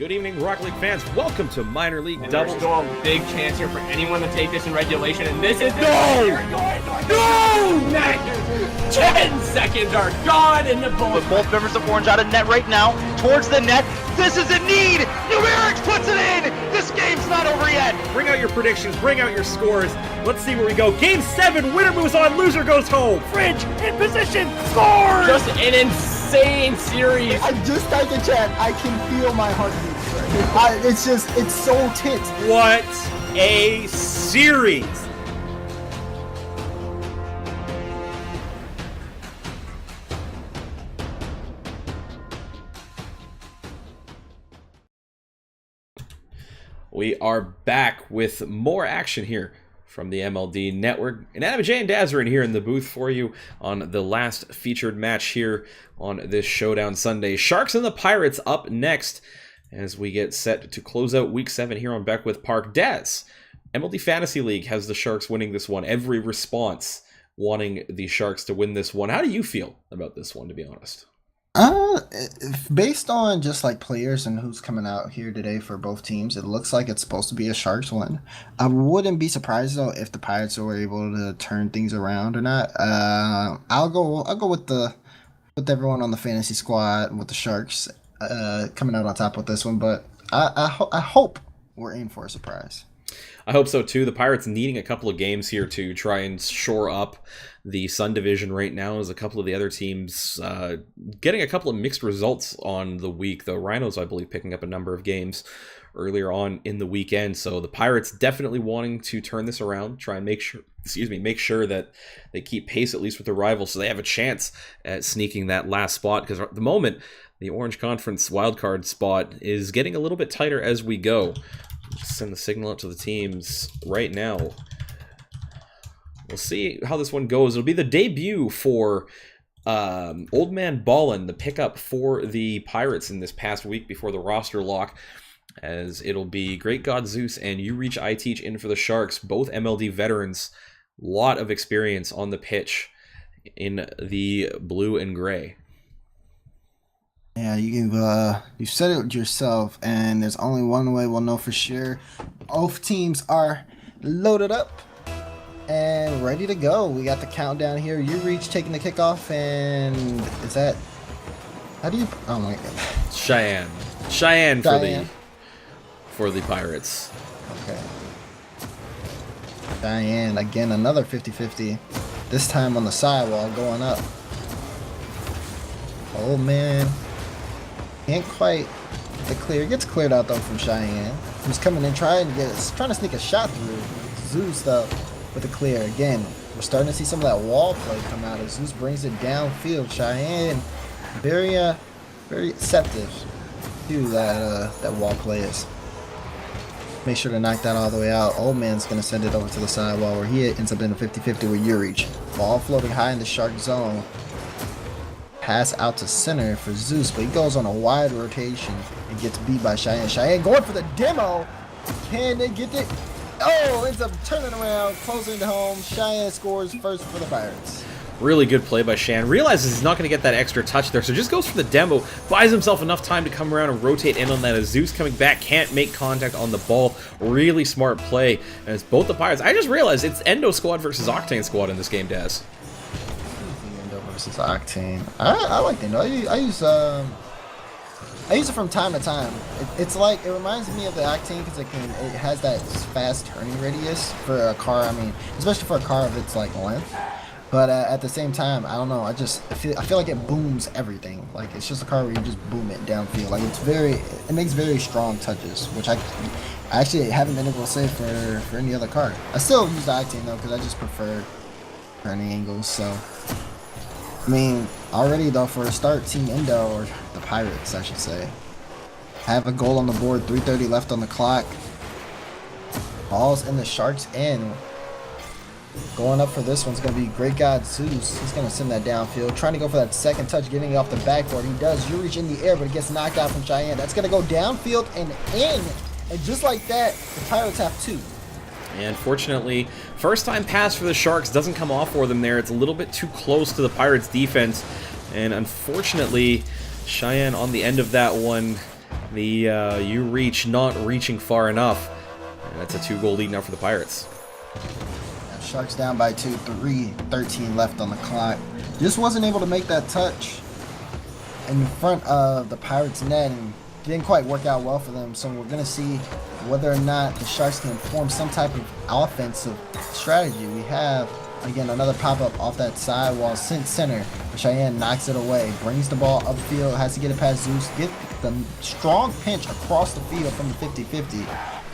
Good evening, Rocket League fans. Welcome to Minor League And Doubles. There's still a big chance here for anyone to take this in regulation, and this is No! 10 seconds are gone in the bullet. Both members of Orange out of net right now, towards the net. This is a need. Numerics puts it in. This game's not over yet. Bring out your predictions. Bring out your scores. Let's see where we go. Game 7. Winner moves on. Loser goes home. Fridge in position. Scores. Just an insane series. I just typed in chat. I can feel my heartbeat. It's so tense. What a series. We are back with more action here from the MLE Network. And Adam J and Daz are in here in the booth for you on the last featured match here on this Showdown Sunday. Sharks and the Pirates up next as we get set to close out Week 7 here on Beckwith Park. Daz, MLE Fantasy League has the Sharks winning this one. Every response wanting the Sharks to win this one. How do you feel about this one, to be honest? Based on just like players and who's coming out here today for both teams, it looks like it's supposed to be a Sharks win. I wouldn't be surprised though if the Pirates were able to turn things around or not. I'll go with everyone on the fantasy squad with the Sharks coming out on top with this one, but I hope we're in for a surprise. I hope so too. The Pirates needing a couple of games here to try and shore up the Sun Division right now, as a couple of the other teams getting a couple of mixed results on the week. The Rhinos, I believe, picking up a number of games earlier on in the weekend. So the Pirates definitely wanting to turn this around, try and make sure that they keep pace at least with the rivals, so they have a chance at sneaking that last spot. Because at the moment, the Orange Conference wildcard spot is getting a little bit tighter as we go. Send the signal out to the teams right now. We'll see how this one goes. It'll be the debut for Old Man Ballin, the pickup for the Pirates in this past week before the roster lock, as it'll be Great God Zeus and You Reach I Teach in for the Sharks, both MLD veterans. Lot of experience on the pitch in the blue and gray. Yeah, you said it yourself, and there's only one way we'll know for sure. Both teams are loaded up and ready to go. We got the countdown here. You Reach taking the kickoff, and is that? How do you? Oh my God. Cheyenne for the Pirates. Okay. Cheyenne again, another 50-50. This time on the sidewall, going up. Oh man. Can't quite get the clear. Gets cleared out though from Cheyenne, who's coming in trying to sneak a shot through. Zeus though with the clear again. We're starting to see some of that wall play come out as Zeus brings it downfield. Cheyenne very receptive to that wall play is. Make sure to knock that all the way out. Old Man's gonna send it over to the sidewall where he ends up in a 50-50 with Urich. Ball floating high in the Shark zone. Pass out to center for Zeus, but he goes on a wide rotation and gets beat by Cheyenne. Cheyenne going for the demo. Can they get it? Oh, ends up turning around, closing it home. Cheyenne scores first for the Pirates. Really good play by Shan. Realizes he's not going to get that extra touch there, so just goes for the demo. Buys himself enough time to come around and rotate in on that. As Zeus coming back, can't make contact on the ball. Really smart play. And it's both the Pirates. I just realized it's Endo squad versus Octane squad in this game, Daz. Versus Octane. I like the Endo. I use it from time to time. It's like, it reminds me of the Octane because it has that fast turning radius for a car. I mean, especially for a car of its like length. But at the same time, I don't know. I feel like it booms everything. Like it's just a car where you just boom it downfield. Like it makes very strong touches, which I actually haven't been able to say for any other car. I still use the Octane though because I just prefer turning angles. So. I mean, already though, for a start, Team Indo, or the Pirates, I should say, have a goal on the board, 3:30 left on the clock. Ball's in the Sharks' end. Going up for this one's going to be Great God Zeus. He's going to send that downfield, trying to go for that second touch, getting it off the backboard. He does. You Reach in the air, but it gets knocked out from Cheyenne. That's going to go downfield and in. And just like that, the Pirates have two. And fortunately, first time pass for the Sharks doesn't come off for them there. It's a little bit too close to the Pirates defense. And unfortunately, Cheyenne on the end of that one The you reach not reaching far enough. And that's a 2-goal lead now for the Pirates. Sharks down by 2, 3:13 left on the clock. Just wasn't able to make that touch in front of the Pirates' net, and didn't quite work out well for them. So we're going to see whether or not the Sharks can form some type of offensive strategy. We have, again, another pop-up off that sidewall, sent center. Cheyenne knocks it away, brings the ball upfield, has to get it past Zeus, get the strong pinch across the field from the 50-50.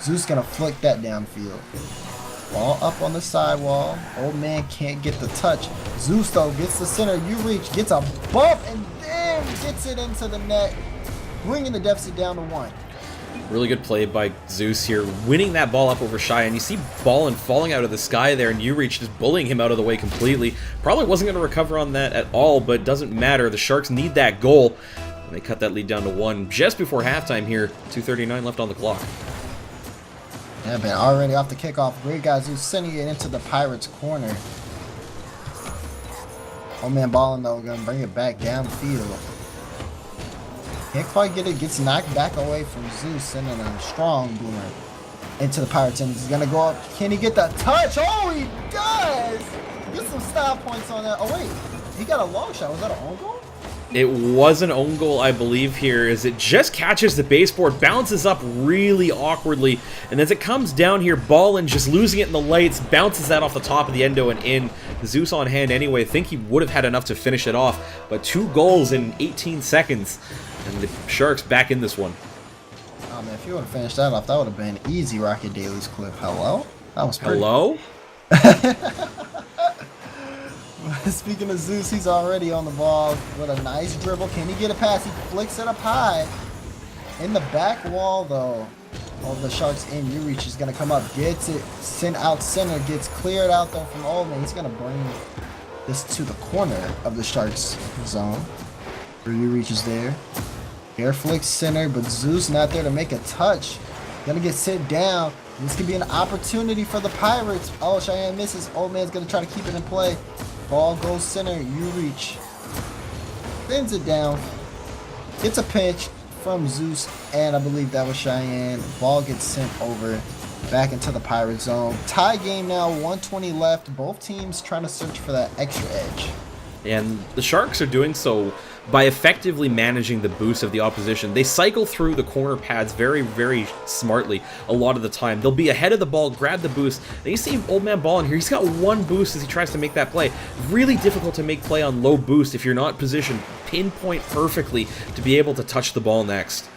Zeus going to flick that downfield. Ball up on the sidewall. Old man can't get the touch. Zeus, though, gets the center. You reach, gets a bump, and then gets it into the net, bringing the deficit down to 1. Really good play by Zeus here, winning that ball up over Cheyenne. You see Ballin falling out of the sky there, and Ureach just bullying him out of the way completely. Probably wasn't going to recover on that at all, but doesn't matter. The Sharks need that goal, and they cut that lead down to 1 just before halftime here. 2:39 left on the clock. Yeah, been already off the kickoff. Great guys who's sending it into the Pirates' corner. Old man Ballin, though, gonna bring it back downfield. Can't quite get it. Gets knocked back away from Zeus, sending a strong boomer into the Pirates. And he's gonna go up. Can he get that touch? Oh, he does! Get some style points on that. Oh wait, he got a long shot. Was that an own goal? It was an own goal, I believe, here, as it just catches the baseboard, bounces up really awkwardly, and as it comes down here, Ballin just losing it in the lights, bounces that off the top of the endo and in. Zeus on hand anyway. I think he would have had enough to finish it off, but 2 goals in 18 seconds, and the Sharks back in this one. Oh man, if you would have finished that off, that would have been easy Rocket Daly's clip. Hello? That was pretty. Hello? Speaking of Zeus, he's already on the ball with a nice dribble. Can he get a pass? He flicks it up high. In the back wall, though, of the Sharks in, Ureach is going to come up, gets it, sent out center, gets cleared out, though, from Oldman. He's going to bring this to the corner of the Sharks zone. Ureach is there. Air flicks center, but Zeus not there to make a touch. Going to get sit down. This could be an opportunity for the Pirates. Oh, Cheyenne misses. Old man's going to try to keep it in play. Ball goes center. Ureach spins it down. Gets a pinch from Zeus, and I believe that was Cheyenne. Ball gets sent over back into the Pirate zone. Tie game now, 1:20 left. Both teams trying to search for that extra edge. And the Sharks are doing so by effectively managing the boost of the opposition. They cycle through the corner pads very, very smartly a lot of the time. They'll be ahead of the ball, grab the boost. And you see Old Man Ballin here. He's got 1 boost as he tries to make that play. Really difficult to make play on low boost if you're not positioned pinpoint perfectly to be able to touch the ball next.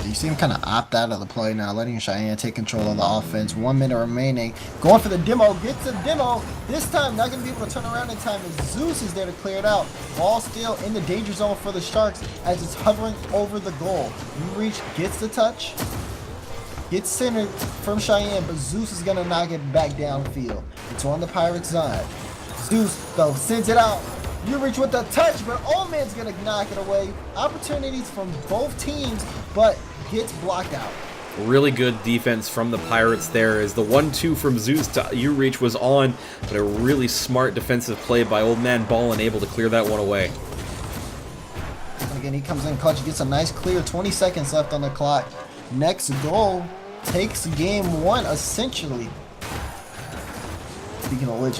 You see him kind of opt out of the play now, letting Cheyenne take control of the offense. 1 minute remaining. Going for the demo. Gets a demo. This time, not going to be able to turn around in time as Zeus is there to clear it out. Ball still in the danger zone for the Sharks as it's hovering over the goal. Ureach gets the touch. Gets centered from Cheyenne, but Zeus is going to knock it back downfield. It's on the Pirates' side. Zeus, though, sends it out. Ureach with the touch, but Old Man's going to knock it away. Opportunities from both teams, but gets blocked out. Really good defense from the Pirates there as the 1-2 from Zeus to Ureach was on, but a really smart defensive play by Old Man Ballin able to clear that one away. And again, he comes in clutch, gets a nice clear, 20 seconds left on the clock. Next goal takes game 1, essentially. Speaking of which,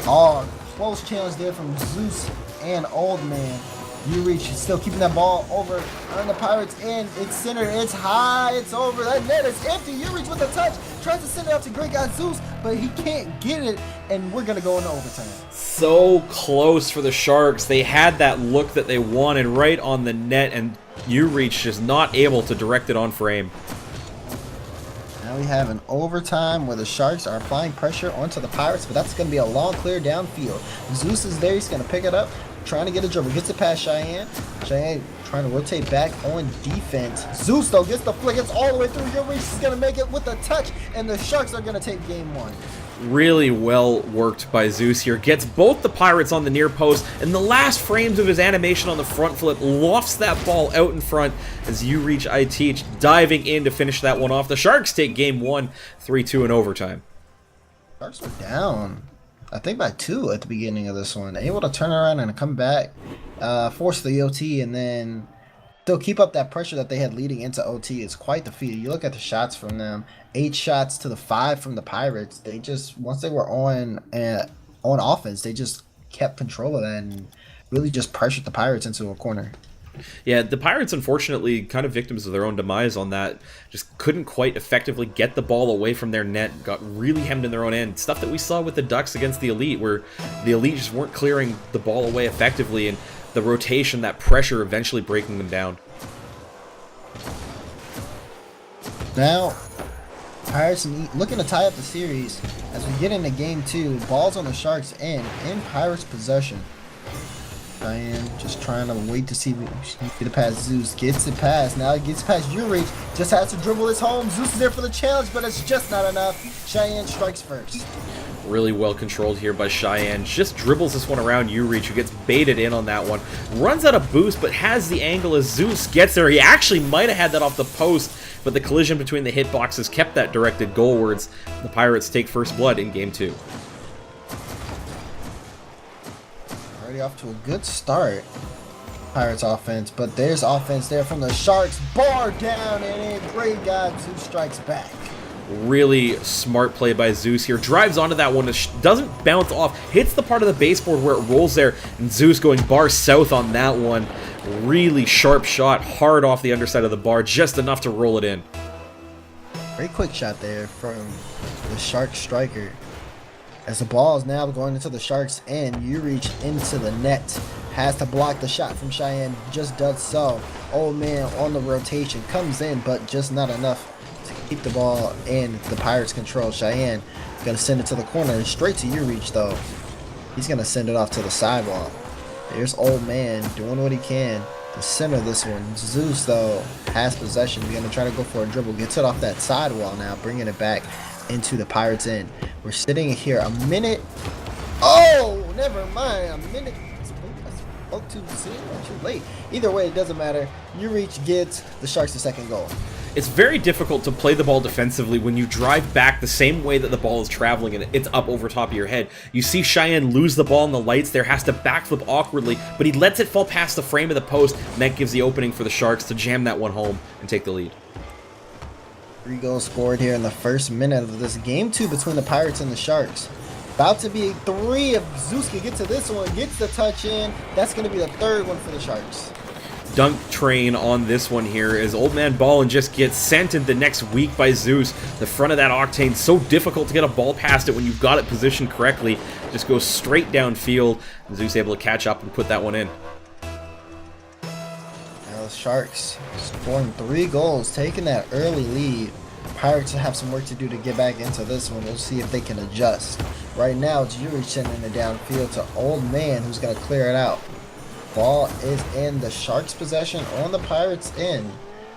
close challenge there from Zeus and Old Man. Ureach still keeping that ball over on the Pirates end. It's centered, it's high, it's over. That net is empty. Ureach with the touch. Tries to send it out to great guy Zeus, but he can't get it, and we're going to go into overtime. So close for the Sharks. They had that look that they wanted right on the net, and Ureach just not able to direct it on frame. Now we have an overtime where the Sharks are applying pressure onto the Pirates, but that's going to be a long clear downfield. Zeus is there. He's going to pick it up, trying to get a dribble. Gets it past Cheyenne. Cheyenne trying to rotate back on defense. Zeus, though, gets the flick. It's all the way through. Ureach is going to make it with a touch, and the Sharks are going to take game 1. Really well worked by Zeus here. Gets both the Pirates on the near post, and the last frames of his animation on the front flip lofts that ball out in front as Ureach IT diving in to finish that one off. The Sharks take game 1, 3-2 in overtime. Sharks were down, I think, by 2 at the beginning of this one. Able to turn around and come back, force the OT, and then still keep up that pressure that they had leading into OT is quite the feat. You look at the shots from them, 8 shots to the 5 from the Pirates. They just, once they were on offense, they just kept control of that and really just pressured the Pirates into a corner. Yeah, the Pirates, unfortunately, kind of victims of their own demise on that. Just couldn't quite effectively get the ball away from their net. Got really hemmed in their own end. Stuff that we saw with the Ducks against the Elite, where the Elite just weren't clearing the ball away effectively, and the rotation, that pressure, eventually breaking them down. Now, Pirates looking to tie up the series as we get into game 2. Ball's on the Sharks' end, in Pirates' possession. Cheyenne just trying to wait to see if he can get it past Zeus. Gets it past. Now he gets past Urich. Just has to dribble his home. Zeus is there for the challenge, but it's just not enough. Cheyenne strikes first. Really well controlled here by Cheyenne. Just dribbles this one around Urich, who gets baited in on that one. Runs out of boost, but has the angle as Zeus gets there. He actually might have had that off the post, but the collision between the hitboxes kept that directed goalwards. The Pirates take first blood in game 2. Already off to a good start. Pirates offense, but there's offense there from the Sharks. Bar down and in. Great God, Zeus strikes back. Really smart play by Zeus here. Drives onto that one, doesn't bounce off, hits the part of the baseboard where it rolls there, and Zeus going bar south on that one. Really sharp shot, hard off the underside of the bar, just enough to roll it in. Very quick shot there from the Shark striker. As the ball is now going into the Sharks' end, Urich into the net. Has to block the shot from Cheyenne, just does so. Old man on the rotation, comes in, but just not enough to keep the ball in the Pirates' control. Cheyenne gonna send it to the corner, straight to Urich though. He's gonna send it off to the sidewall. There's old man doing what he can to center this one. Zeus though has possession. He's gonna try to go for a dribble, gets it off that sidewall now, bringing it back into the Pirates' end. We're sitting here a minute. Oh, never mind. A minute. I spoke too soon or too late. Either way, it doesn't matter. Urich gets the Sharks the second goal. It's very difficult to play the ball defensively when you drive back the same way that the ball is traveling and it's up over top of your head. You see Cheyenne lose the ball in the lights there, has to backflip awkwardly, but he lets it fall past the frame of the post, and that gives the opening for the Sharks to jam that one home and take the lead. 3 goals scored here in the first minute of this game 2 between the Pirates and the Sharks. About to be 3 if Zeus can get to this one, gets the touch in. That's going to be the 3rd one for the Sharks. Dunk train on this one here as Old Man Ballin just gets sent in the next week by Zeus. The front of that Octane, so difficult to get a ball past it when you've got it positioned correctly. Just goes straight downfield. Zeus able to catch up and put that one in. Now the Sharks scoring 3 goals, taking that early lead. Pirates have some work to do to get back into this one. We'll see if they can adjust. Right now, it's Urich sending it downfield to Old Man, who's going to clear it out. Ball is in the Sharks' possession on the Pirates' end.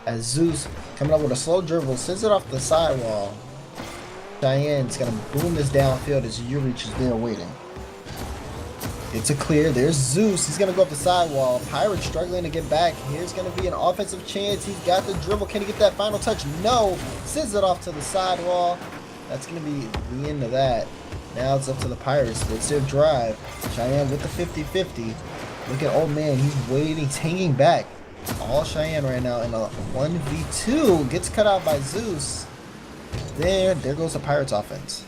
As Zeus coming up with a slow dribble, sends it off the sidewall. Cheyenne's going to boom this downfield as Urich is there waiting. It's a clear. There's Zeus. He's going to go up the sidewall. Pirates struggling to get back. Here's going to be an offensive chance. He's got the dribble. Can he get that final touch? No. Sends it off to the sidewall. That's going to be the end of that. Now it's up to the Pirates. It's their drive. Cheyenne with the 50-50. Look at Old Man. He's waiting. He's hanging back. All Cheyenne right now in a 1v2. Gets cut out by Zeus. There goes the Pirates offense.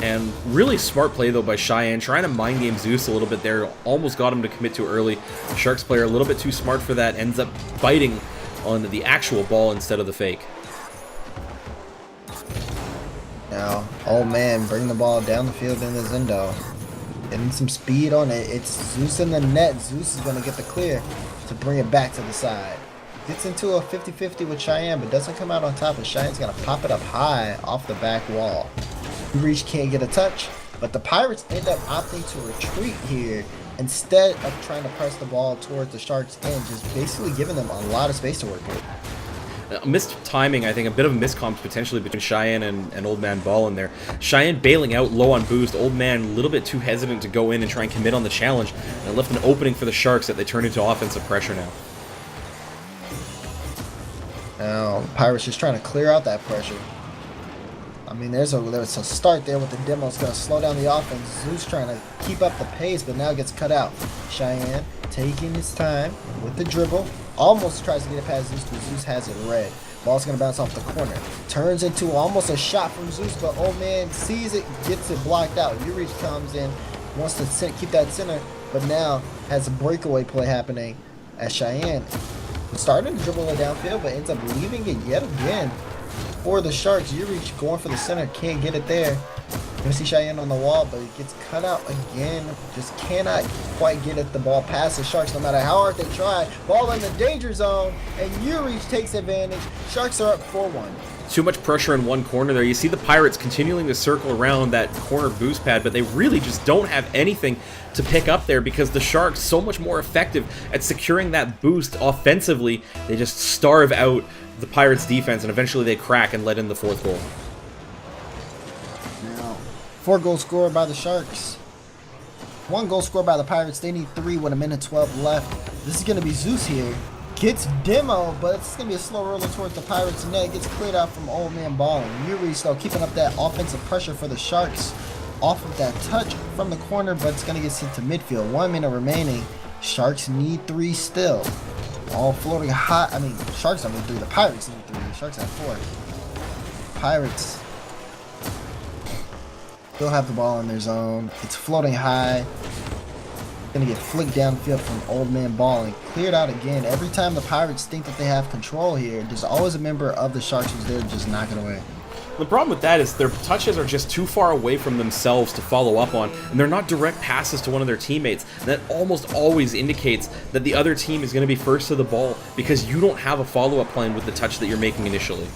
And really smart play, though, by Cheyenne, trying to mind game Zeus a little bit there. Almost got him to commit too early. The Sharks player a little bit too smart for that. Ends up biting on the actual ball instead of the fake. Now, Old Man bring the ball down the field in the Zendo. Getting some speed on it. It's Zeus in the net. Zeus is going to get the clear to bring it back to the side. Gets into a 50-50 with Cheyenne, but doesn't come out on top. And Cheyenne's going to pop it up high off the back wall. Reach can't get a touch, but the Pirates end up opting to retreat here instead of trying to press the ball towards the Sharks' end, just basically giving them a lot of space to work with. Missed timing, I think, a bit of a miscomp potentially between Cheyenne and Old Man Ball in there. Cheyenne bailing out low on boost, Old Man a little bit too hesitant to go in and try and commit on the challenge, and it left an opening for the Sharks that they turn into offensive pressure now. Now, the Pirates just trying to clear out that pressure. I mean, there's a start there with the demo. It's going to slow down the offense. Zeus trying to keep up the pace, but now gets cut out. Cheyenne taking his time with the dribble. Almost tries to get it past Zeus, but Zeus has it red. Ball's going to bounce off the corner. Turns into almost a shot from Zeus, but old man sees it, gets it blocked out. Urich comes in, wants to keep that center, but now has a breakaway play happening as Cheyenne starting to dribble it downfield, but ends up leaving it yet again for the Sharks. Urich going for the center, can't get it there. Gonna see Cheyenne on the wall, but it gets cut out again. Just cannot quite get at the ball past the Sharks no matter how hard they try. Ball in the danger zone, and Urich takes advantage. Sharks are up 4-1. Too much pressure in one corner there. You see the Pirates continuing to circle around that corner boost pad, but they really just don't have anything to pick up there because the Sharks so much more effective at securing that boost offensively. They just starve out the Pirates defense, and eventually they crack and let in the 4th goal. 4 goals scored by the Sharks. 1 goal scored by the Pirates. They need 3 with 1:12 left. This is going to be Zeus here. Gets demo, but it's going to be a slow roller towards the Pirates net. Gets cleared out from old man Balling. Urich though keeping up that offensive pressure for the Sharks off of that touch from the corner, but it's going to get sent to midfield. 1 minute remaining. Sharks need 3 still. All floating hot. I mean, Sharks don't need 3. The Pirates need 3. Sharks have 4. Pirates still have the ball in their zone. It's floating high. Gonna get flicked downfield from old man Balling. Cleared out again. Every time the Pirates think that they have control here, there's always a member of the Sharks who's there to just knock it away. The problem with that is their touches are just too far away from themselves to follow up on, and they're not direct passes to one of their teammates. And that almost always indicates that the other team is going to be first to the ball because you don't have a follow-up plan with the touch that you're making initially.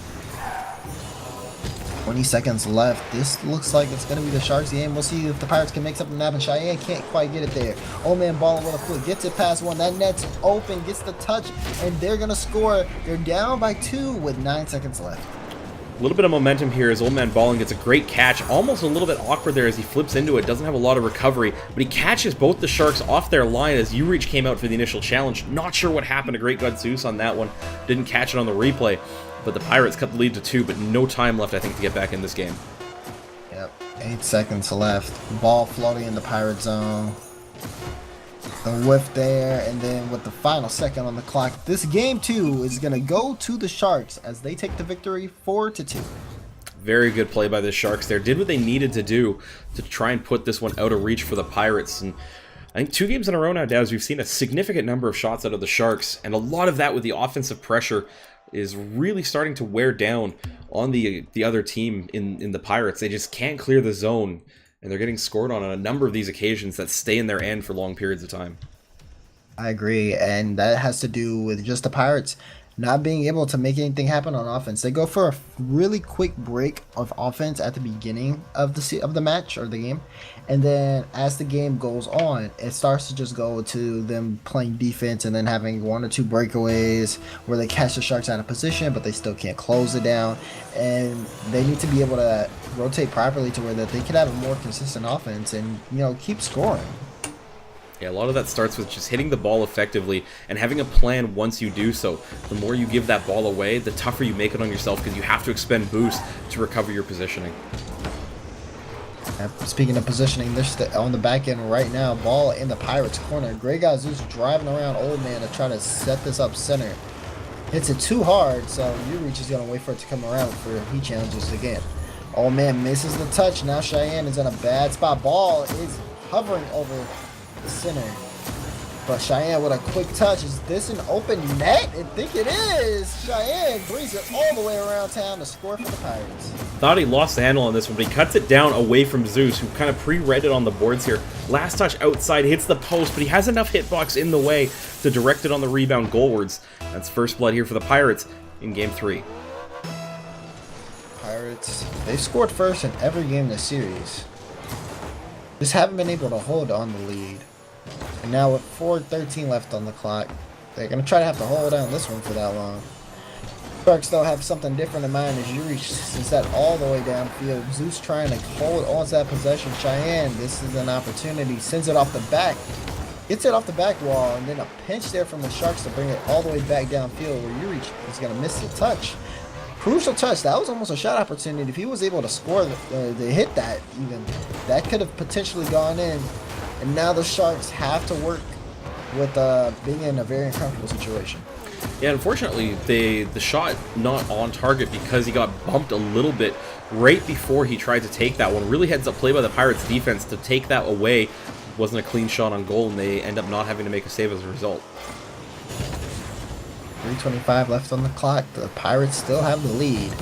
20 seconds left. This looks like it's going to be the Sharks game. We'll see if the Pirates can make something happen. Cheyenne can't quite get it there. Old man Balling with a foot. Gets it past 1. That net's open. Gets the touch. And they're going to score. They're down by 2 with 9 seconds left. A little bit of momentum here as old man Balling gets a great catch. Almost a little bit awkward there as he flips into it. Doesn't have a lot of recovery. But he catches both the Sharks off their line as Urich came out for the initial challenge. Not sure what happened to Great God Zeus on that one. Didn't catch it on the replay. But the Pirates cut the lead to 2, but no time left, I think, to get back in this game. Yep, 8 seconds left. Ball floating in the Pirate zone. The whiff there, and then with the final second on the clock, this game 2 is going to go to the Sharks as they take the victory 4-2. Very good play by the Sharks there. Did what they needed to do to try and put this one out of reach for the Pirates. And I think 2 games in a row now, Daz, we've seen a significant number of shots out of the Sharks, and a lot of that with the offensive pressure is really starting to wear down on the other team in the Pirates. They just can't clear the zone, and they're getting scored on a number of these occasions that stay in their end for long periods of time. I agree, and that has to do with just the Pirates not being able to make anything happen on offense. They go for a really quick break of offense at the beginning of the match or the game, and then as the game goes on, it starts to just go to them playing defense and then having 1 or 2 breakaways where they catch the Sharks out of position, but they still can't close it down. And they need to be able to rotate properly to where that they can have a more consistent offense and keep scoring. Yeah, a lot of that starts with just hitting the ball effectively and having a plan once you do so. The more you give that ball away, the tougher you make it on yourself because you have to expend boost to recover your positioning. Speaking of positioning, they're on the back end right now. Ball in the Pirates corner. Great God Zeus driving around old man to try to set this up center. Hits it too hard, so Urich is going to wait for it to come around before he challenges again. Old man misses the touch. Now Cheyenne is in a bad spot. Ball is hovering over the center, but Cheyenne with a quick touch. Is this an open net? I think it is. Cheyenne brings it all the way around town to score for the Pirates. Thought he lost the handle on this one, but he cuts it down away from Zeus, who kind of pre-read it on the boards here. Last touch outside, hits the post, but he has enough hitbox in the way to direct it on the rebound goalwards. That's first blood here for the Pirates in Game 3. Pirates, they've scored first in every game this series. Just haven't been able to hold on the lead. And now with 4:13 left on the clock, they're going to try to have to hold down this one for that long. Sharks though have something different in mind as Urich sends that all the way downfield. Zeus trying to hold on to that possession. Cheyenne, this is an opportunity. Sends it off the back. Gets it off the back wall, and then a pinch there from the Sharks to bring it all the way back downfield where Urich is going to miss the touch. Crucial touch. That was almost a shot opportunity. If he was able to score, to hit that even, that could have potentially gone in. And now the Sharks have to work with being in a very uncomfortable situation. Yeah, unfortunately, the shot not on target because he got bumped a little bit right before he tried to take that one. Really heads up play by the Pirates defense to take that away. Wasn't a clean shot on goal, and they end up not having to make a save as a result. 3:25 left on the clock. The Pirates still have the lead.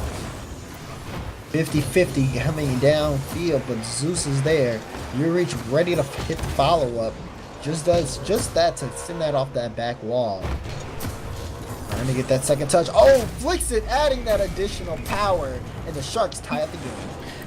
50-50 coming downfield, but Zeus is there. Urich ready to hit the follow-up. Just does just that to send that off that back wall. Trying to get that second touch. Oh, flicks it, adding that additional power, and the Sharks tie up the game.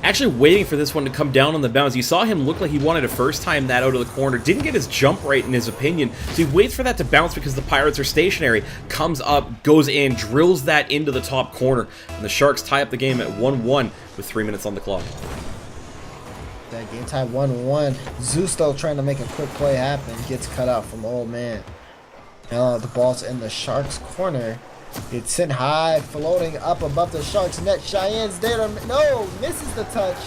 Actually waiting for this one to come down on the bounce. You saw him look like he wanted to first time that out of the corner. Didn't get his jump right in his opinion. So he waits for that to bounce because the Pirates are stationary. Comes up, goes in, drills that into the top corner. And the Sharks tie up the game at 1-1 with 3 minutes on the clock. That game tie 1-1. Zeus though trying to make a quick play happen. Gets cut out from old man. Now the ball's in the Sharks corner. It's sent high, floating up above the Sharks net. Cheyenne's there to, no, misses the touch.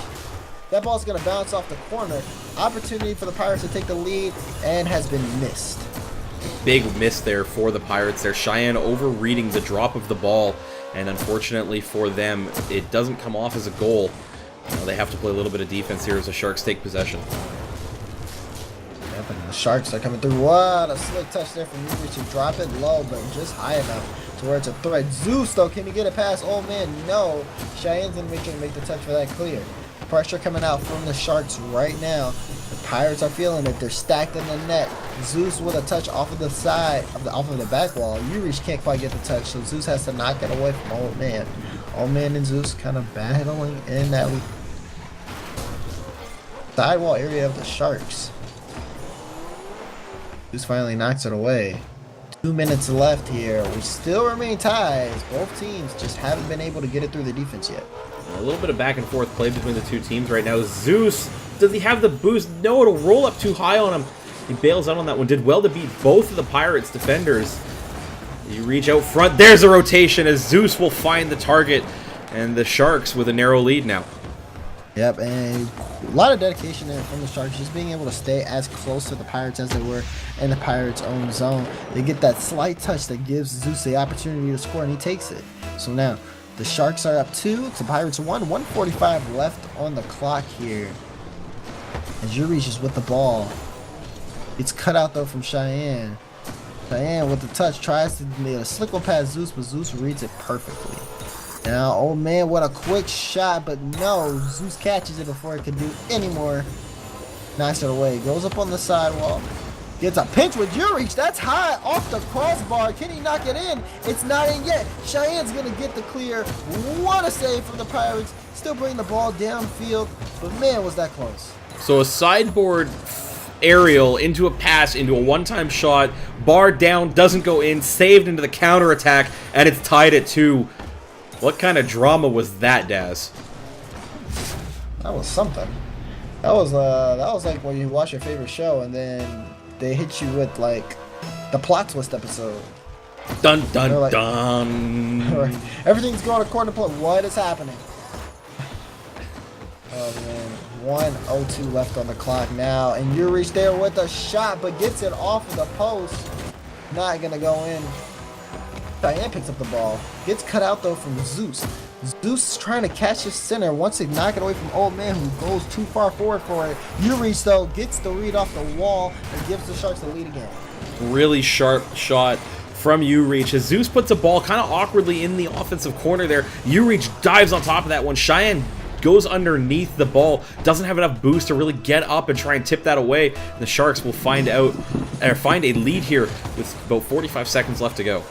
That ball's going to bounce off the corner. Opportunity for the Pirates to take the lead, and has been missed. Big miss there for the Pirates. They're Cheyenne overreading the drop of the ball, and unfortunately for them, it doesn't come off as a goal. They have to play a little bit of defense here as the Sharks take possession. Yep, and the Sharks are coming through. What a slick touch there from Urich to drop it low, but just high enough to where it's a threat. Zeus, though, can he get it past old man? No. Cheyenne's going to make the touch for that clear. Pressure coming out from the Sharks right now. The Pirates are feeling it. They're stacked in the net. Zeus with a touch off of the side, off of the back wall. Urich can't quite get the touch, so Zeus has to knock it away from old man. Old man and Zeus kind of battling in that sidewall area of the Sharks. Zeus finally knocks it away. 2 minutes left here. We still remain ties. Both teams just haven't been able to get it through the defense yet. A little bit of back and forth play between the two teams right now. Zeus, does he have the boost? No, it'll roll up too high on him. He bails out on that one. Did well to beat both of the Pirates defenders. You reach out front. There's a rotation as Zeus will find the target. And the Sharks with a narrow lead now. Yep, and a lot of dedication there from the Sharks, just being able to stay as close to the Pirates as they were in the Pirates' own zone. They get that slight touch that gives Zeus the opportunity to score, and he takes it. So now, the Sharks are up 2, the Pirates 1, 1:45 left on the clock here. As Urich is with the ball. It's cut out, though, from Cheyenne. Cheyenne with the touch tries to make a slick one past Zeus, but Zeus reads it perfectly. Now, old man, what a quick shot, but no, Zeus catches it before it can do any more. Knocks it away, goes up on the sidewall, gets a pinch with Urich. That's high off the crossbar. Can he knock it in? It's not in yet. Cheyenne's gonna get the clear. What a save from the Pirates. Still bring the ball downfield, but man, was that close. So a sideboard aerial into a pass, into a one-time shot, bar down, doesn't go in, saved into the counterattack, and it's tied at 2. What kind of drama was that, Daz? That was something. That was like when you watch your favorite show and then they hit you with like the plot twist episode. Dun dun like, dun. Everything's going according to plan. What is happening? Oh man, 1:02 left on the clock now, and Urich there with a shot, but gets it off of the post. Not gonna go in. Cheyenne picks up the ball. Gets cut out though from Zeus. Zeus is trying to catch his center. Wants to knock it away from old man who goes too far forward for it. Urich though gets the read off the wall and gives the Sharks the lead again. Really sharp shot from Urich as Zeus puts a ball kind of awkwardly in the offensive corner there. Urich dives on top of that one. Cheyenne goes underneath the ball, doesn't have enough boost to really get up and try and tip that away. The Sharks will find a lead here with about 45 seconds left to go.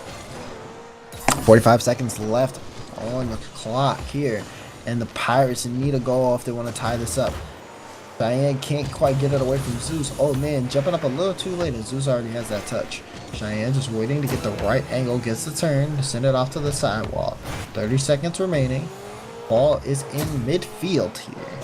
45 seconds left on the clock here, and the Pirates need a goal if they want to tie this up. Cheyenne can't quite get it away from Zeus. Oh man, jumping up a little too late, and Zeus already has that touch. Cheyenne just waiting to get the right angle, gets the turn, send it off to the sidewall. 30 seconds remaining. Ball is in midfield here.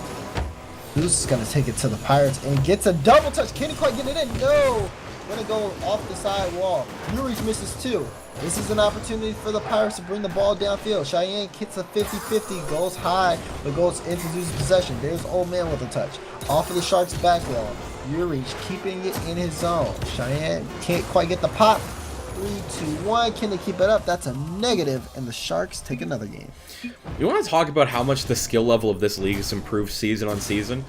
Zeus is going to take it to the Pirates and gets a double touch. Can't he quite get it in? No! Going to go off the side wall. Urich misses 2. This is an opportunity for the Pirates to bring the ball downfield. Cheyenne hits a 50-50, goes high, but goes into Zeus' possession. There's old man with a touch. Off of the Sharks' back wall. Urich keeping it in his zone. Cheyenne can't quite get the pop. 3, 2, 1. Can they keep it up? That's a negative, and the Sharks take another game. You want to talk about how much the skill level of this league has improved season on season?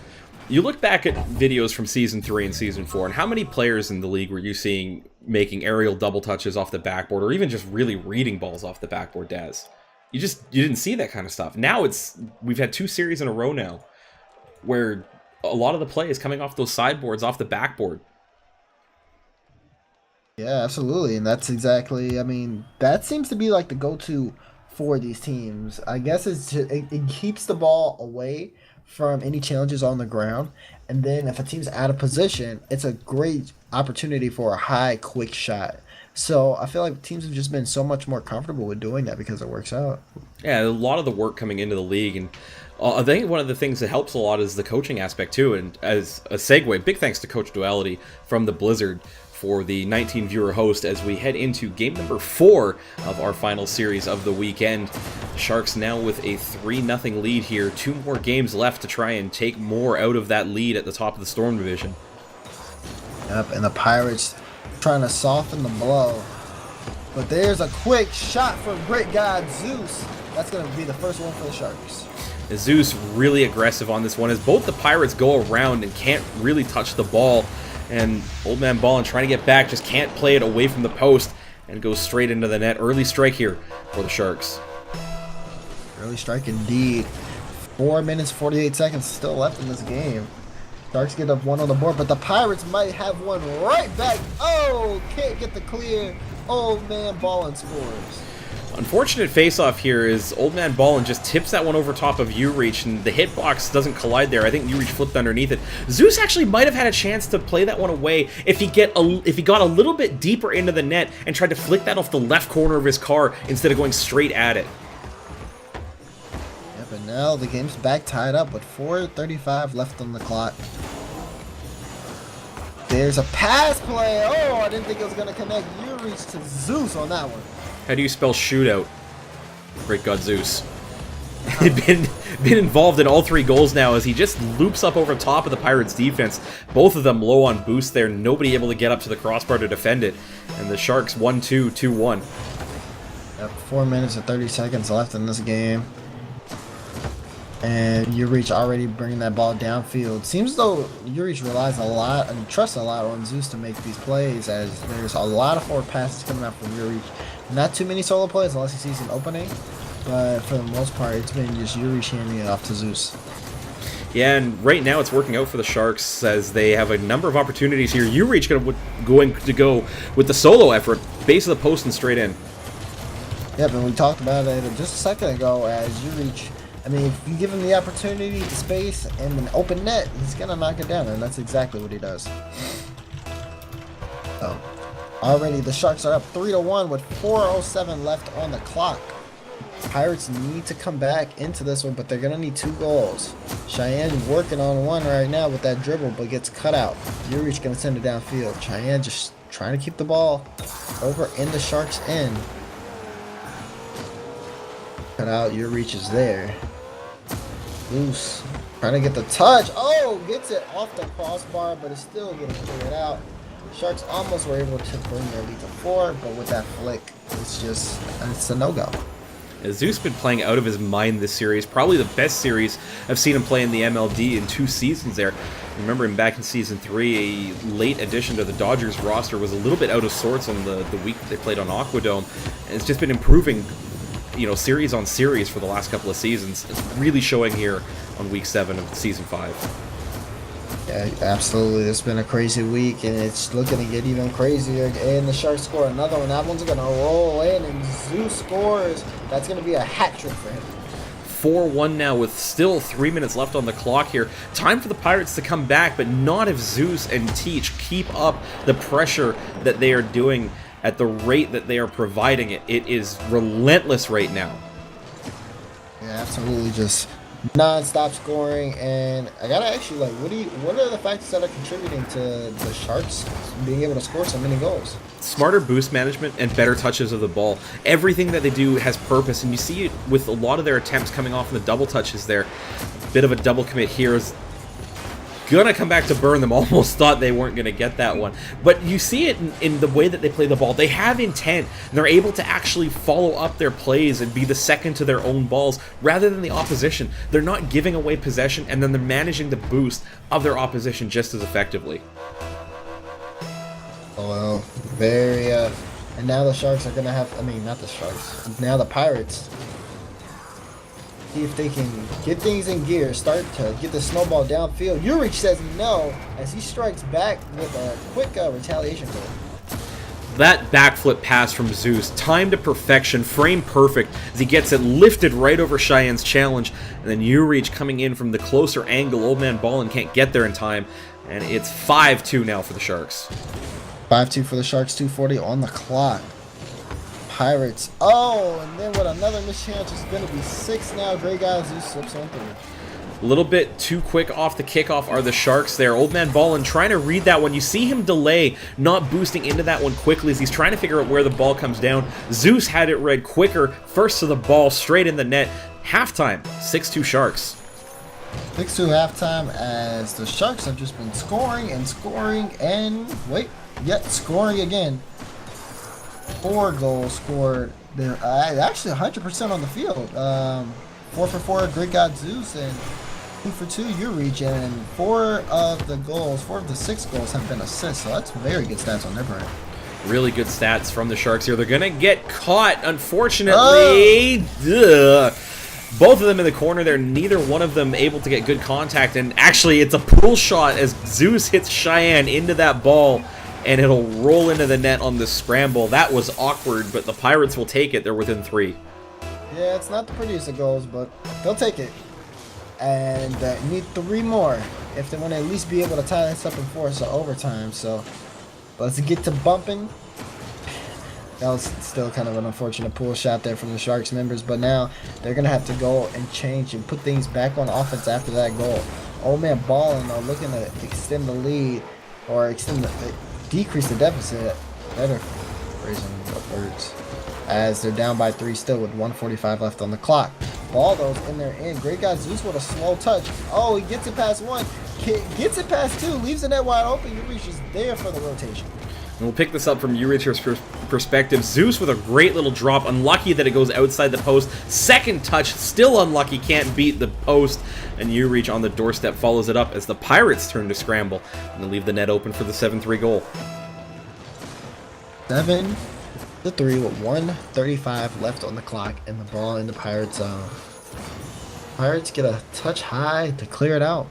You look back at videos from Season 3 and Season 4, and how many players in the league were you seeing making aerial double touches off the backboard, or even just really reading balls off the backboard, Daz? You didn't see that kind of stuff. Now we've had 2 series in a row now where a lot of the play is coming off those sideboards, off the backboard. Yeah, absolutely. And that's exactly, I mean, that seems to be like the go-to for these teams. I guess it keeps the ball away from any challenges on the ground. And then if a team's out of position, it's a great opportunity for a high, quick shot. So I feel like teams have just been so much more comfortable with doing that because it works out. Yeah, a lot of the work coming into the league, and I think one of the things that helps a lot is the coaching aspect too. And as a segue, big thanks to Coach Duality from the Blizzard for the 19 viewer host as we head into game number 4 of our final series of the weekend. Sharks now with a 3-0 lead here. 2 more games left to try and take more out of that lead at the top of the Storm division. Yep, and the Pirates trying to soften the blow. But there's a quick shot from Great God Zeus. That's going to be the first one for the Sharks. Zeus really aggressive on this one as both the Pirates go around and can't really touch the ball. And Old Man Ballin trying to get back, just can't play it away from the post and goes straight into the net. Early strike here for the Sharks. Early strike indeed. 4 minutes, 48 seconds still left in this game. Sharks get up 1 on the board, but the Pirates might have one right back. Oh, can't get the clear. Old Man Ballin scores. Unfortunate face-off here is Old Man Ballin just tips that one over top of Ureach, and the hitbox doesn't collide there. I think Ureach flipped underneath it. Zeus actually might have had a chance to play that one away if he got a little bit deeper into the net and tried to flick that off the left corner of his car instead of going straight at it. Yeah, but now the game's back tied up with 4:35 left on the clock. There's a pass play. Oh, I didn't think it was going to connect. Ureach to Zeus on that one. How do you spell shootout? Great God Zeus. been involved in all 3 goals now as he just loops up over top of the Pirates defense. Both of them low on boost there. Nobody able to get up to the crossbar to defend it. And the Sharks 1-2, 2-1. Yep, 4 minutes and 30 seconds left in this game. And Ureach already bringing that ball downfield. Seems though Ureach relies a lot and trusts a lot on Zeus to make these plays, as there's a lot of forward passes coming out from Ureach. Not too many solo plays unless he sees an opening, but for the most part, it's been just Ureach handing it off to Zeus. Yeah, and right now it's working out for the Sharks as they have a number of opportunities here. Ureach going to go with the solo effort, base of the post and straight in. Yeah, but we talked about it just a second ago as Ureach. I mean, if you give him the opportunity, the space, and an open net, he's going to knock it down, and that's exactly what he does. So, already the Sharks are up 3-1 with 4:07 left on the clock. Pirates need to come back into this one, but they're going to need 2 goals. Cheyenne working on one right now with that dribble, but gets cut out. Ureach going to send it downfield. Cheyenne just trying to keep the ball over in the Sharks' end. Cut out, Ureach is there. Loose. Trying to get the touch. Oh, gets it off the crossbar, but it's still getting cleared out. Sharks almost were able to bring their lead to 4, but with that flick, it's a no-go. Zeus been playing out of his mind this series. Probably the best series I've seen him play in the MLD in 2 seasons there. Remember him back in Season 3, a late addition to the Dodgers roster, was a little bit out of sorts on the week that they played on Aquadome. And it's just been improving, series on series for the last couple of seasons. It's really showing here on week 7 of Season 5. Yeah, absolutely. It's been a crazy week, and it's looking to get even crazier. And the Sharks score another one. That one's going to roll in, and Zeus scores. That's going to be a hat trick for him. 4-1 now with still 3 minutes left on the clock here. Time for the Pirates to come back, but not if Zeus and Teach keep up the pressure that they are doing at the rate that they are providing it. It is relentless right now. Yeah, absolutely. Just non-stop scoring, and I gotta ask you, like, what are the factors that are contributing to the Sharks being able to score so many goals? Smarter boost management and better touches of the ball. Everything that they do has purpose, and you see it with a lot of their attempts coming off in the double touches there. Bit of a double commit here as gonna come back to burn them. Almost thought they weren't gonna get that one. But you see it in the way that they play the ball. They have intent, and they're able to actually follow up their plays and be the second to their own balls rather than the opposition. They're not giving away possession, and then they're managing the boost of their opposition just as effectively. Oh, well, very, and now the Sharks are gonna have, I mean, not the Sharks, now the Pirates. See if they can get things in gear, start to get the snowball downfield. Urich says no as he strikes back with a quick retaliation goal. That backflip pass from Zeus, timed to perfection, frame perfect, as he gets it lifted right over Cheyenne's challenge, and then Urich coming in from the closer angle. Old man Ballin can't get there in time, and it's 5-2 now for the Sharks. 5-2 for the Sharks, 2:40 on the clock. Pirates. Oh, and then with another mischance, it's going to be 6 now. Great guy Zeus slips on through. A little bit too quick off the kickoff are the Sharks there. Old man Ballin trying to read that one. You see him delay, not boosting into that one quickly as he's trying to figure out where the ball comes down. Zeus had it read quicker, first to the ball, straight in the net. Halftime, 6-2 Sharks. 6-2 halftime as the Sharks have just been scoring and scoring and, yet scoring again. 4 goals scored. They're actually 100% on the field. 4 for 4, Great God Zeus, and 2 for 2, Urich, and 4 of the 6 goals have been assists. So that's very good stats on their part. Really good stats from the Sharks here. They're gonna get caught, unfortunately. Both of them in the corner there. Neither one of them able to get good contact, and actually it's a pull shot as Zeus hits Cheyenne into that ball, and it'll roll into the net on the scramble. That was awkward, but the Pirates will take it. They're within 3. Yeah, it's not the prettiest of goals, but they'll take it. And need 3 more if they want to at least be able to tie this up and force an overtime. So let's get to bumping. That was still kind of an unfortunate pull shot there from the Sharks members, but now they're going to have to go and change and put things back on offense after that goal. Old man Ballin, though, looking to extend the lead or decrease the deficit. Better phrasing of words. As they're down by 3 still with 1:45 left on the clock. Baldo's in their end. Great guy Zeus with a slow touch. Oh, he gets it past 1. Gets it past 2. Leaves the net wide open. Urich is there for the rotation. And we'll pick this up from Urich's perspective. Zeus with a great little drop. Unlucky that it goes outside the post. Second touch, still unlucky. Can't beat the post. And Urich on the doorstep follows it up as the Pirates turn to scramble. And they leave the net open for the 7-3 goal. 7-3 with 1:35 left on the clock and the ball in the Pirates' zone. Pirates get a touch high to clear it out.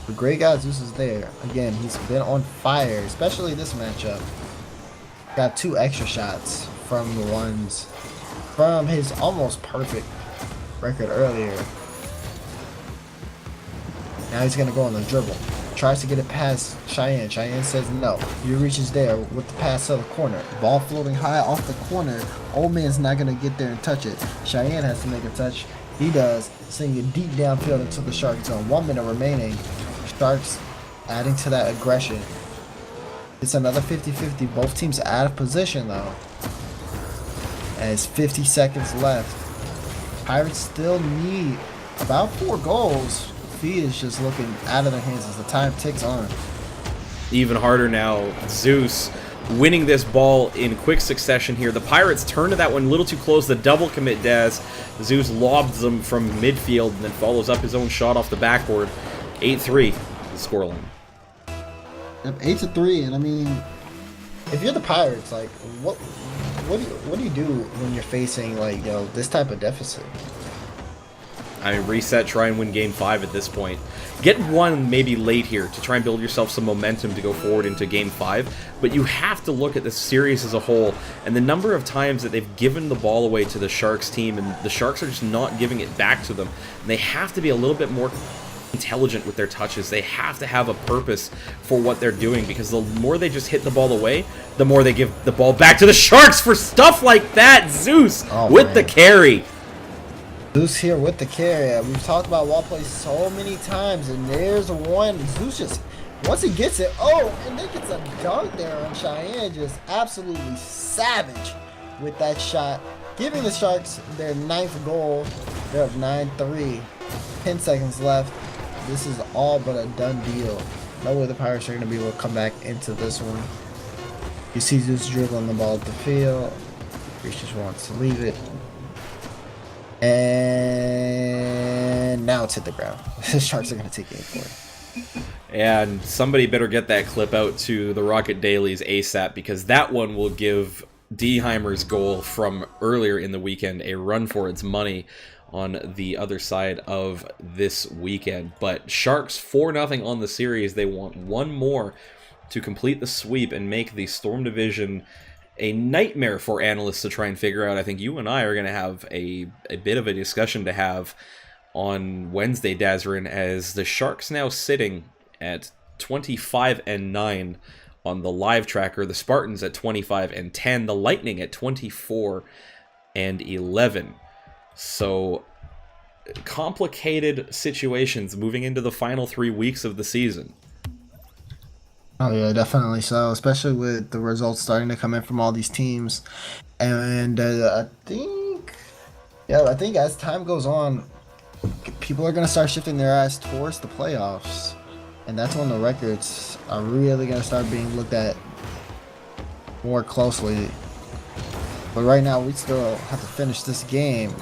The great guy Zeus is there. Again, he's been on fire, especially this matchup. Got 2 extra shots from his almost perfect record earlier. Now he's gonna go on the dribble. Tries to get it past Cheyenne. Cheyenne says no. Urich is there with the pass to the corner. Ball floating high off the corner. Old man's not going to get there and touch it. Cheyenne has to make a touch. He does. Sending it deep downfield into the Sharks zone. 1 minute remaining. Sharks adding to that aggression. It's another 50-50. Both teams out of position though. As 50 seconds left. Pirates still need about 4 goals. Feet is just looking out of their hands as the time ticks on. Even harder now. Zeus winning this ball in quick succession here. The Pirates turn to that one a little too close. The double commit Daz. Zeus lobs them from midfield and then follows up his own shot off the backboard. 8-3 the scoreline. Yep, 8-3, and I mean, if you're the Pirates, like what do you do when you're facing like this type of deficit? I mean, reset, try and win Game 5 at this point. Get one maybe late here to try and build yourself some momentum to go forward into Game 5, but you have to look at the series as a whole, and the number of times that they've given the ball away to the Sharks team, and the Sharks are just not giving it back to them. And they have to be a little bit more intelligent with their touches. They have to have a purpose for what they're doing, because the more they just hit the ball away, the more they give the ball back to the Sharks for stuff like that. Zeus with the carry. Zeus here with the carry. We've talked about wall play so many times, and there's one. Zeus just, once he gets it, and then gets a dunk there on Cheyenne. Just absolutely savage with that shot, giving the Sharks their 9th goal. They're up 9-3. 10 seconds left. This is all but a done deal. No way the Pirates are going to be able to come back into this one. You see Zeus dribbling the ball at the field. Reach just wants to leave it. And now it's hit the ground. The Sharks are going to take game 4. And somebody better get that clip out to the Rocket Dailies ASAP, because that one will give Deheimer's goal from earlier in the weekend a run for its money on the other side of this weekend. But Sharks 4-0 on the series. They want one more to complete the sweep and make the Storm Division a nightmare for analysts to try and figure out. I think you and I are going to have a bit of a discussion to have on Wednesday, Dazrin, as the Sharks now sitting at 25-9 on the live tracker, the Spartans at 25-10, the Lightning at 24-11. So complicated situations moving into the final 3 weeks of the season. Oh yeah, definitely so, especially with the results starting to come in from all these teams. And I think as time goes on, people are going to start shifting their eyes towards the playoffs. And that's when the records are really going to start being looked at more closely. But right now, we still have to finish this game.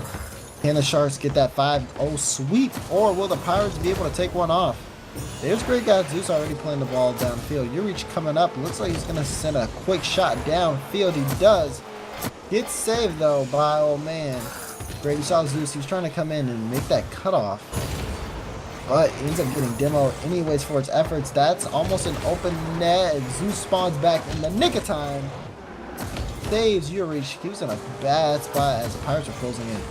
Can the Sharks get that 5-0 sweep, or will the Pirates be able to take one off? There's great guy Zeus already playing the ball downfield. Urich coming up. Looks like he's going to send a quick shot downfield. He does. Gets saved, though, by old man. Great, you saw Zeus. He was trying to come in and make that cutoff, but he ends up getting demoed anyways for his efforts. That's almost an open net. Zeus spawns back in the nick of time. Saves Urich. He was in a bad spot as the Pirates are closing in.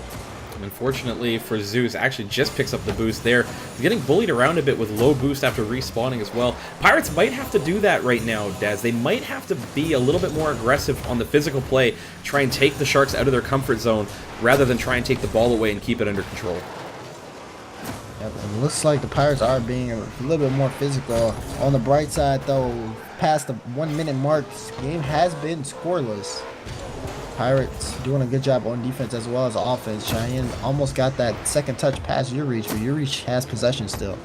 Unfortunately for Zeus, actually just picks up the boost there. He's getting bullied around a bit with low boost after respawning as well. Pirates might have to do that right now, Daz. They might have to be a little bit more aggressive on the physical play, try and take the Sharks out of their comfort zone, rather than try and take the ball away and keep it under control. Yep, it looks like the Pirates are being a little bit more physical. On the bright side, though, past the 1 minute mark, this game has been scoreless. Pirates doing a good job on defense as well as offense. Cheyenne almost got that second touch past Urich, but Urich has possession still.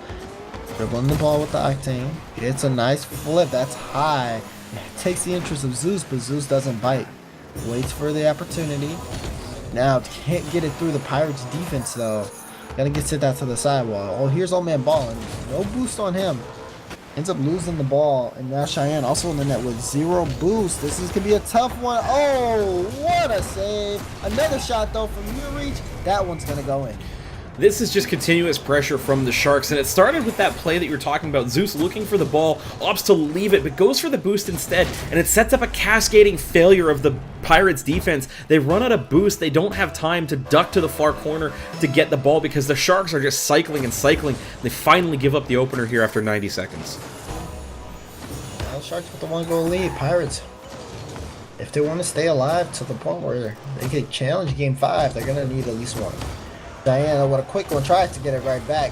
Dribbling the ball with the Octane. It's a nice flip. That's high. It takes the interest of Zeus, but Zeus doesn't bite. Waits for the opportunity. Now, can't get it through the Pirates defense, though. Gotta get sent out to the sidewall. Oh, here's old man balling. No boost on him. Ends up losing the ball, and now Cheyenne also in the net with 0 boost. This is gonna be a tough one. Oh, what a save! Another shot though from Urich. That one's gonna go in. This is just continuous pressure from the Sharks, and it started with that play that you were talking about. Zeus looking for the ball, opts to leave it, but goes for the boost instead, and it sets up a cascading failure of the Pirates defense. They run out of boost. They don't have time to duck to the far corner to get the ball because the Sharks are just cycling and cycling. They finally give up the opener here after 90 seconds. Well, Sharks with the 1-goal lead. Pirates, if they want to stay alive to the point where they could challenge Game 5, they're going to need at least one. Diana, what a quick one, tries to get it right back,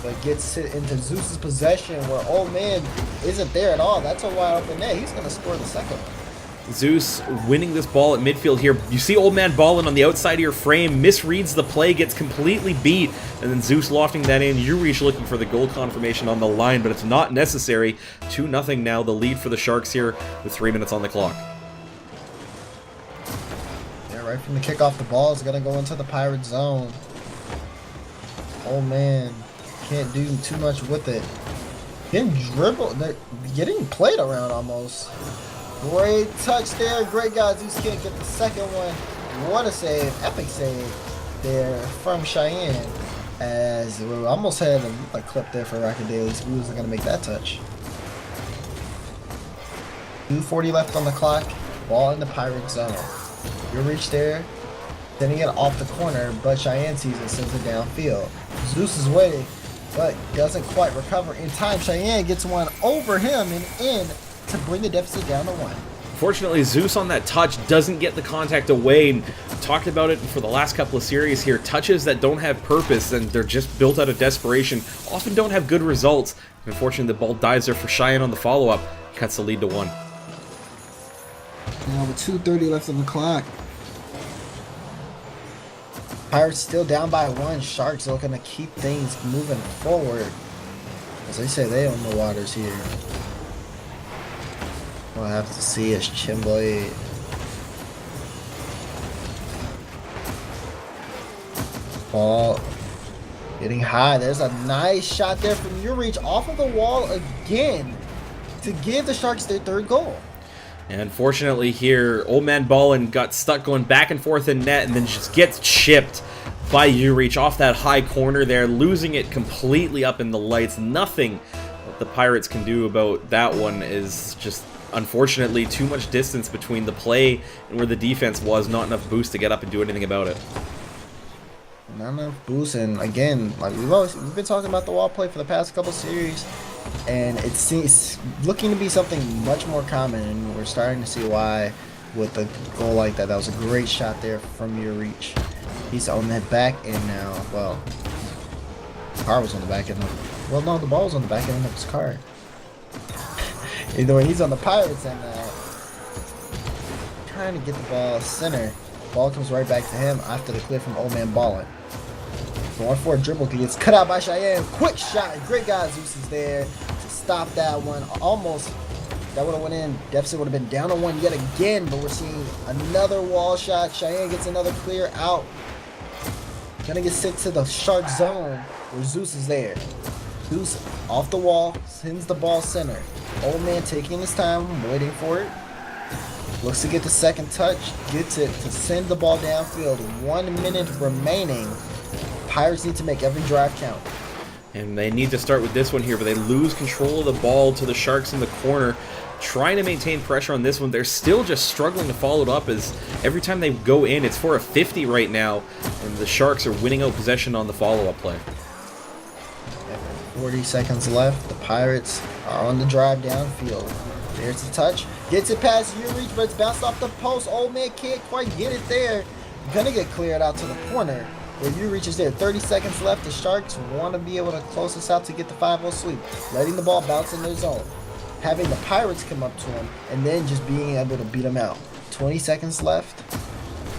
but gets it into Zeus's possession where old man isn't there at all. That's a wide open net. He's going to score the second one. Zeus winning this ball at midfield here. You see old man balling on the outside of your frame, misreads the play, gets completely beat, and then Zeus lofting that in. Urich looking for the goal confirmation on the line, but it's not necessary. 2-0 now, the lead for the Sharks here with 3 minutes on the clock. Yeah, right from the kickoff, the ball is going to go into the Pirate zone. Oh man, can't do too much with it. Getting dribbled, getting played around almost. Great touch there, great guy. Zeus can't get the second one. What a save, epic save there from Cheyenne. As we almost had a clip there for Rocket Dailies. He wasn't gonna make that touch. 2:40 left on the clock. Ball in the Pirate zone. Urich there. Sending it off the corner, but Cheyenne sees it, sends it downfield. Zeus is waiting, but doesn't quite recover in time. Cheyenne gets one over him and in to bring the deficit down to 1. Fortunately, Zeus on that touch doesn't get the contact away, and talked about it for the last couple of series here. Touches that don't have purpose and they're just built out of desperation often don't have good results. Unfortunately, the ball dives there for Cheyenne on the follow-up. Cuts the lead to 1. Now with 2:30 left on the clock. Pirates still down by 1. Sharks looking to keep things moving forward. As they say, they own the waters here. We'll have to see as Chimblade. Ball getting high. There's a nice shot there from your reach off of the wall again to give the Sharks their third goal. And unfortunately here, Old Man Ballin got stuck going back and forth in net and then just gets chipped by Urich off that high corner there, losing it completely up in the lights. Nothing that the Pirates can do about that one is just, unfortunately, too much distance between the play and where the defense was, not enough boost to get up and do anything about it. Not enough boost, and again, like we've been talking about the wall play for the past couple series, and it seems looking to be something much more common, and we're starting to see why with a goal like that. That was a great shot there from your reach. He's on that back end now. Well, the car was on the back end. Well, no, the ball was on the back end of his car. Either way, he's on the Pirates end now, trying to get the ball center. Ball comes right back to him after the clear from Old Man Ballin. Going for a dribble, gets cut out by Cheyenne. Quick shot, great guy Zeus is there to stop that one. Almost, that would have went in. Deficit would have been down to one yet again, but we're seeing another wall shot. Cheyenne gets another clear out. Gonna get sent to the Shark zone where Zeus is there. Zeus off the wall, sends the ball center. Old Man taking his time, waiting for it. Looks to get the second touch, gets it to send the ball downfield. 1 minute remaining. Pirates need to make every drive count. And they need to start with this one here, but they lose control of the ball to the Sharks in the corner. Trying to maintain pressure on this one. They're still just struggling to follow it up, as every time they go in, it's for a 50 right now, and the Sharks are winning out possession on the follow-up play. 40 seconds left. The Pirates are on the drive downfield. There's the touch. Gets it past Urich, but it's bounced off the post. Old Man can't quite get it there. Gonna get cleared out to the corner where Urich is there. 30 seconds left. The Sharks want to be able to close this out to get the 5-0 sweep. Letting the ball bounce in their zone. Having the Pirates come up to him and then just being able to beat him out. 20 seconds left.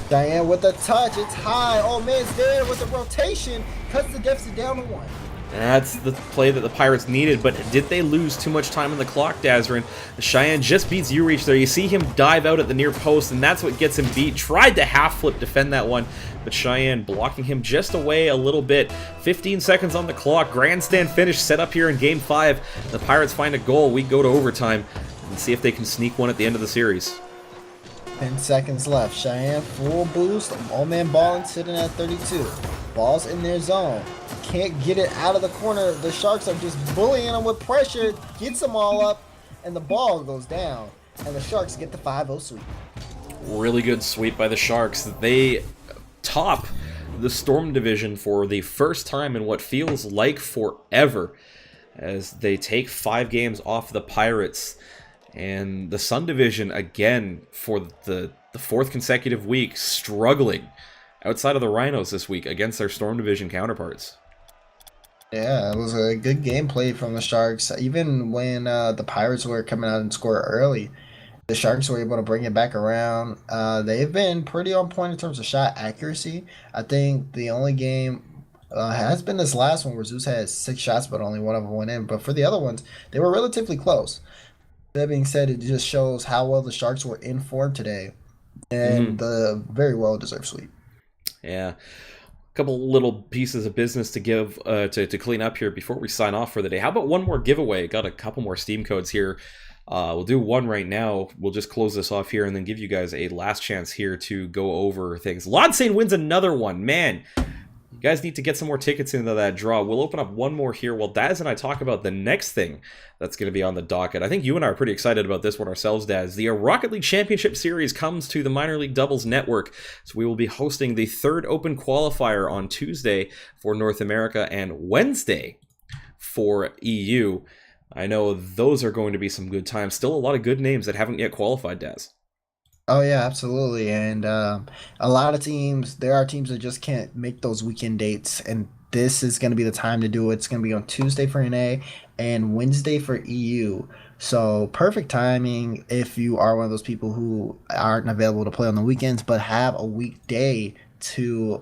Diane with the touch. It's high. Old Man's there with the rotation. Cuts the deficit down to 1. That's the play that the Pirates needed, but did they lose too much time on the clock, Dazrin? Cheyenne just beats Urich there. You see him dive out at the near post, and that's what gets him beat. Tried to half-flip defend that one, but Cheyenne blocking him just away a little bit. 15 seconds on the clock. Grandstand finish set up here in Game 5. The Pirates find a goal. We go to overtime and see if they can sneak one at the end of the series. 10 seconds left. Cheyenne full boost. Old Man Ballin sitting at 32. Ball's in their zone. Can't get it out of the corner. The Sharks are just bullying them with pressure. Gets them all up, and the ball goes down. And the Sharks get the 5-0 sweep. Really good sweep by the Sharks. They top the Storm division for the first time in what feels like forever, as they take 5 games off the Pirates. And the Sun division, again, for the 4th consecutive week, struggling outside of the Rhinos this week against their Storm division counterparts. Yeah, it was a good gameplay from the Sharks. Even when the Pirates were coming out and scored early, the Sharks were able to bring it back around. They've been pretty on point in terms of shot accuracy. I think the only game has been this last one where Zeus had 6 shots, but only one of them went in. But for the other ones, they were relatively close. That being said, it just shows how well the Sharks were in form today, and the very well-deserved sweep. Yeah. Couple little pieces of business to give to clean up here before we sign off for the day. How about one more giveaway? Got a couple more Steam codes here. We'll do one right now. We'll just close this off here and then give you guys a last chance here to go over things. Lodsane wins another one. Man, you guys need to get some more tickets into that draw. We'll open up one more here while Daz and I talk about the next thing that's going to be on the docket. I think you and I are pretty excited about this one ourselves, Daz. The Rocket League Championship Series comes to the Minor League Doubles Network. So we will be hosting the 3rd Open Qualifier on Tuesday for North America and Wednesday for EU. I know those are going to be some good times. Still a lot of good names that haven't yet qualified, Daz. Oh, yeah, absolutely. And a lot of teams, there are teams that just can't make those weekend dates. And this is going to be the time to do it. It's going to be on Tuesday for NA and Wednesday for EU. So perfect timing if you are one of those people who aren't available to play on the weekends, but have a weekday to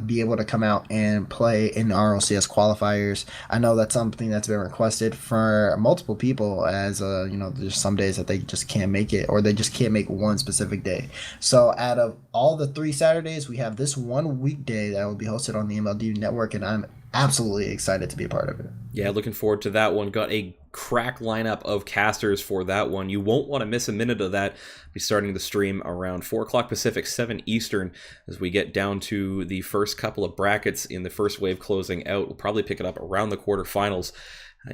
be able to come out and play in the RLCS qualifiers. I know that's something that's been requested for multiple people, as there's some days that they just can't make it, or they just can't make one specific day. So out of all the 3 Saturdays, we have this one weekday that will be hosted on the MLD Network, and I'm absolutely excited to be a part of it. Yeah, looking forward to that one. Got a crack lineup of casters for that one. You won't want to miss a minute of that. Be starting the stream around 4 o'clock Pacific, 7 Eastern, as we get down to the first couple of brackets in the first wave closing out. We'll probably pick it up around the quarterfinals.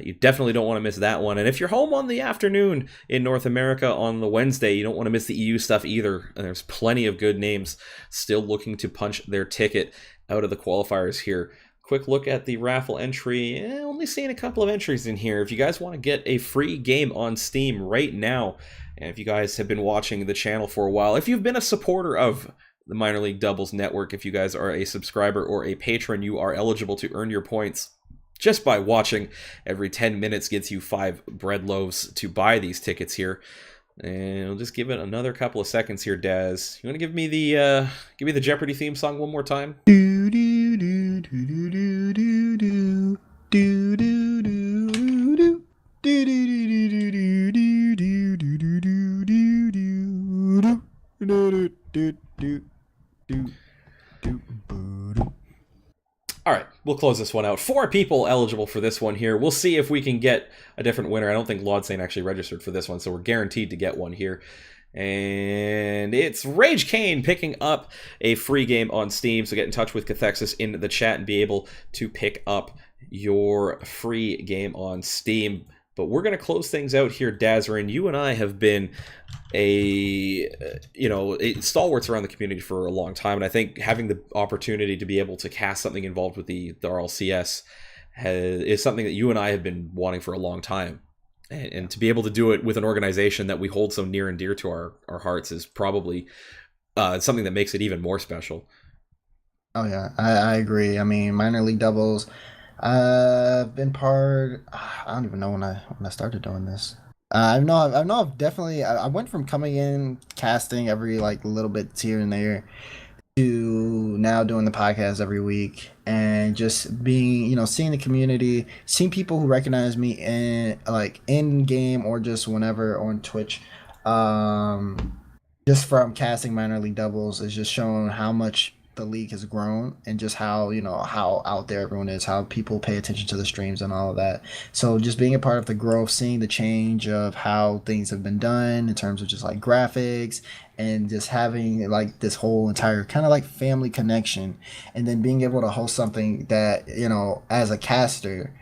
You definitely don't want to miss that one. And if you're home on the afternoon in North America on the Wednesday, you don't want to miss the EU stuff either. And there's plenty of good names still looking to punch their ticket out of the qualifiers here. Quick look at the raffle entry. Only seeing a couple of entries in here. If you guys want to get a free game on Steam right now, and if you guys have been watching the channel for a while, if you've been a supporter of the Minor League Doubles Network, if you guys are a subscriber or a patron, you are eligible to earn your points just by watching. Every 10 minutes gets you 5 bread loaves to buy these tickets here. And we'll just give it another couple of seconds here, Daz. You want to give me the Jeopardy theme song one more time? Do do do do do do do do do do do do do. All right, we'll close this one out. 4 people eligible for this one here. We'll see if we can get a different winner. I don't think Laudsane actually registered for this one, so we're guaranteed to get one here. And it's Rage Kane picking up a free game on Steam. So get in touch with Cathexis in the chat and be able to pick up your free game on Steam. But we're going to close things out here, Dazarin. You and I have been stalwarts around the community for a long time, and I think having the opportunity to be able to cast something involved with the RLCS is something that you and I have been wanting for a long time. And to be able to do it with an organization that we hold so near and dear to our hearts is probably something that makes it even more special. Oh yeah, I agree. I mean, minor league doubles. I've been part. I don't even know when I started doing this. I went from coming in casting every little bit here and there to now doing the podcast every week, and just being, seeing the community, seeing people who recognize me in game or just whenever on Twitch, just from casting minor league doubles is just showing how much the league has grown, and just how how out there everyone is, how people pay attention to the streams and all of that. So just being a part of the growth, seeing the change of how things have been done in terms of just graphics, and just having this whole entire kind of family connection, and then being able to host something that as a caster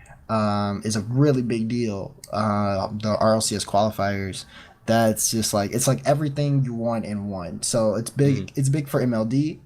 is a really big deal, the RLCS qualifiers. That's just it's everything you want in one. So it's big. It's big for MLD,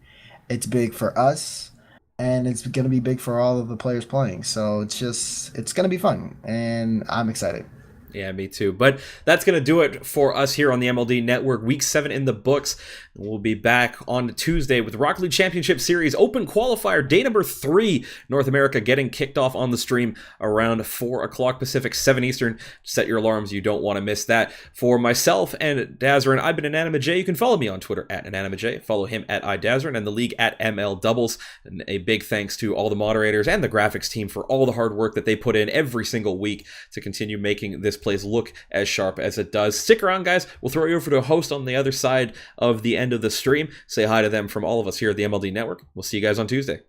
it's big for us, and it's going to be big for all of the players playing. So it's going to be fun, and I'm excited. Yeah, me too. But that's going to do it for us here on the MLD Network. Week 7 in the books. We'll be back on Tuesday with Rocket League Championship Series Open Qualifier, day number 3, North America, getting kicked off on the stream around 4 o'clock Pacific, 7 Eastern. Set your alarms. You don't want to miss that. For myself and Dazarin, I've been AnanimaJ. You can follow me on Twitter at AnanimaJ. Follow him at iDazarin, and the league at ML Doubles. And a big thanks to all the moderators and the graphics team for all the hard work that they put in every single week to continue making this place look as sharp as it does. Stick around, guys. We'll throw you over to a host on the other side of the end of the stream. Say hi to them from all of us here at the MLD Network. We'll see you guys on Tuesday.